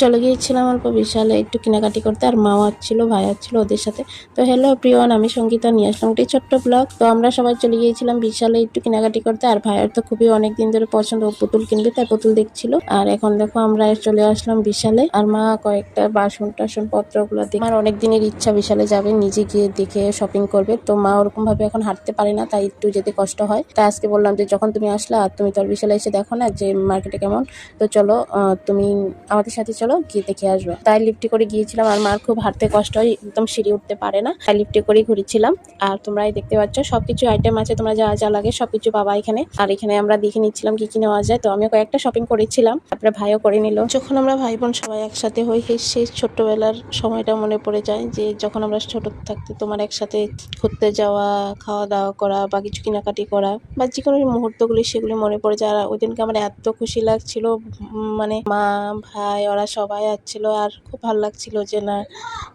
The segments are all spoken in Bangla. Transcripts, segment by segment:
চলে গিয়েছিলাম অল্প বিশালে একটু কেনাকাটি করতে, আর মাও আসছিল, ভাই আসছিল ওদের সাথে। তো হ্যালো প্রিয়ন, আমি সঙ্গীতা নিয়ে আসলাম একটি ছোট্ট ব্লগ। তো আমরা সবাই চলে গিয়েছিলাম বিশালে একটু কেনাকাটি করতে, আর ভাইয়ের তো খুবই অনেকদিন ধরে পছন্দ, ও পুতুল কিনবে, তাই পুতুল দেখছিল। আর এখন দেখো আমরা চলে আসলাম বিশালে, আর মা কয়েকটা বাসন টাসন পত্রগুলো দেখে আমার অনেক দিনের ইচ্ছা বিশালে যাবে, নিজে গিয়ে দেখে শপিং করবে। তো মা ওরকম ভাবে এখন হাঁটতে পারে না, তাই একটু যেতে কষ্ট হয়। তাই আজকে বললাম যে যখন তুমি আসলা, আর তুমি তো আর বিশালে এসে দেখো না যে মার্কেটে কেমন, তো চলো তুমি আমাদের সাথে চলো, গিয়ে দেখে আসবো। তাই লিফটে করে গিয়েছিলাম, আর মার খুব হাঁটতে কষ্ট হয়, একদম সিঁড়ি উঠতে পারে না, তাই লিফটে করে ঘুরেছিলাম। আর তোমরাই দেখতে পাচ্ছ সবকিছু আইটেম আছে, তোমরা যা যা লাগে সবকিছু পাবা এখানে। আর এখানে আমরা দেখে নিচ্ছিলাম কি কি নেওয়া যায়। তো আমিও কয়েকটা শপিং করেছিলাম, তারপরে ভাইও করে নিল। যখন আমরা ভাই বোন সবাই একসাথে হই, সেই ছোট্টবেলার সময়টা মনে পড়ে যায়, যে যখন আমরা ছোট থাকতে তোমার একসাথে ঘুরতে যাওয়া, খাওয়া দাওয়া করা, বা কিছু কেনাকাটি করা, বা যে কোনো মুহূর্তগুলি সেগুলি মনে পড়ে যায়। আর ওই দিনকে আমার এত খুশি লাগছিল, মানে মা ভাই ওরা সবাই আসছিল, আর খুব ভালো লাগছিল যে না,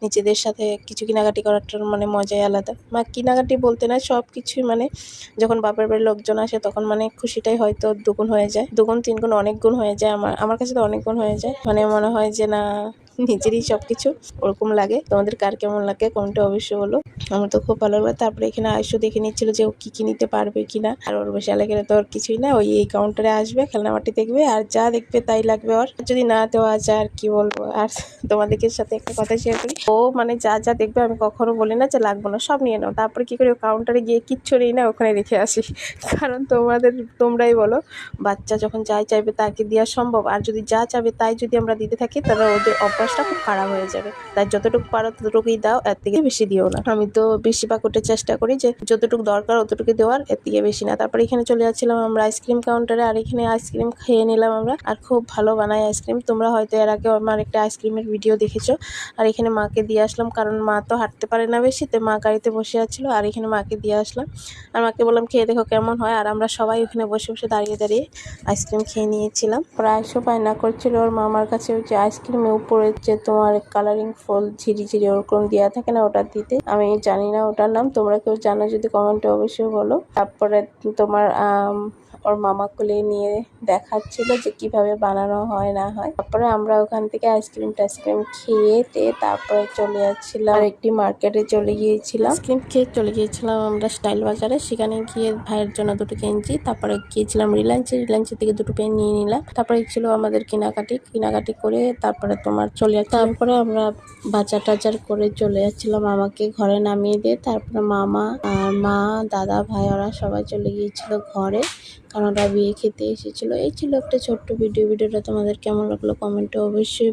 নিজেদের সাথে কিছু কেনাকাটি করাটার মানে মজাই আলাদা। মা কেনাকাটি বলতে না, সব কিছুই মানে যখন বাপের বাড়ির লোকজন আসে তখন মানে খুশিটাই হয়তো দুগুণ হয়ে যায়, দুগুণ তিনগুণ অনেক গুণ হয়ে যায়। আমার কাছে তো অনেক গুণ হয়ে যায়, মানে মনে হয় যে না, নিজেরই সবকিছু ওরকম লাগে। তোমাদের কার কেমন লাগে কমেন্টে অবশ্যই বলো, আমার তো খুব ভালো লাগে। তারপরে এখানে আয়ুষও দেখে নিচ্ছিল যে ও কি নিতে পারবে কিনা। আর ওর বিশালে গেলে তো ওর কিছুই না, ওই এই কাউন্টারে আসবে, খেলনামাটি দেখবে, আর যা দেখবে তাই লাগবে ওর, যদি না দেওয়া যায় আর কি বলবো। আর তোমাদেরকে সাথে একটা কথা শেয়ার করি, ও মানে যা যা দেখবে আমি কখনো বলি না যে লাগবে না, সব নিয়ে নাও। তারপরে কি করি, ও কাউন্টারে গিয়ে কিচ্ছু নেই না, ওখানে রেখে আসি। কারণ তোমরাই বলো, বাচ্চা যখন যাই চাইবে তাকে দেওয়া সম্ভব, আর যদি যা চাইবে তাই যদি আমরা দিতে থাকি, তাহলে ওদের অভ্যাসটা খুব খারাপ হয়ে যাবে। তাই যতটুকু পারো ততটুকুই দাও, এর থেকে বেশি দিও না। আমি তো বেশিরভাগ ওটা চেষ্টা করি যে যতটুকু দরকার অতটুকু দেওয়ার, এর থেকে বেশি না। তারপরে এখানে চলে যাচ্ছিলাম আমরা আইসক্রিম কাউন্টারে, আর এখানে আইসক্রিম খেয়ে নিলাম আমরা। আর খুব ভালো বানায় আইসক্রিম, তোমরা হয়তো এর আগে আমার একটা আইসক্রিমের ভিডিও দেখেছো। আর এখানে মাকে দিয়ে আসলাম, কারণ মা তো হাঁটতে পারে না বেশি, তো মা গাড়িতে বসে আছিল, আর এখানে মাকে দিয়ে আসলাম। আর মাকে বললাম খেয়ে দেখো কেমন হয়। আর আমরা সবাই ওখানে বসে বসে দাঁড়িয়ে দাঁড়িয়ে আইসক্রিম খেয়ে নিয়েছিলাম। প্রায়শো বায়না করছিল ওর মামার কাছে, ওই যে আইসক্রিমের উপরে যে তোমার কালারিং ফুল ঝিরি ওরকম দেওয়া থাকে না, ওটা দিতে। আমি জানি না ওটার নাম, তোমরা কেউ জানো যদি কমেন্টে অবশ্যই বলো। তারপরে তোমার ওর মামা কোলে নিয়ে দেখাচ্ছিল যে কিভাবে বানানো হয় না হয়। তারপরে আমরা ওখান থেকে আইসক্রিম টাইসক্রিম খেয়ে তারপরে চলে যাচ্ছিলাম আর একটি মার্কেটে চলে গিয়েছিলাম, আইসক্রিম খেয়ে চলে গিয়েছিলাম আমরা স্টাইল বাজারে। সেখানে গিয়ে ভাইয়ের জন্য দুটো গেঞ্জি, তারপরে গিয়েছিলাম রিলায়েন্সের থেকে দুটো পেন নিয়ে নিলাম। তারপরে ছিল আমাদের কেনাকাটি করে তারপরে তোমার চলে যাচ্ছি। তারপরে আমরা বাজার টাজার করে চলে যাচ্ছিলাম, আমাকে ঘরে নামিয়ে দিয়ে তারপরে মামা আর মা দাদা ভাই ওরা সবাই চলে গিয়েছিল ঘরে, কারণ ওরা বিয়ে খেতে এসেছিল। এই ছিল একটা ছোট্ট ভিডিওটা তোমাদের কেমন লাগলো কমেন্টে অবশ্যই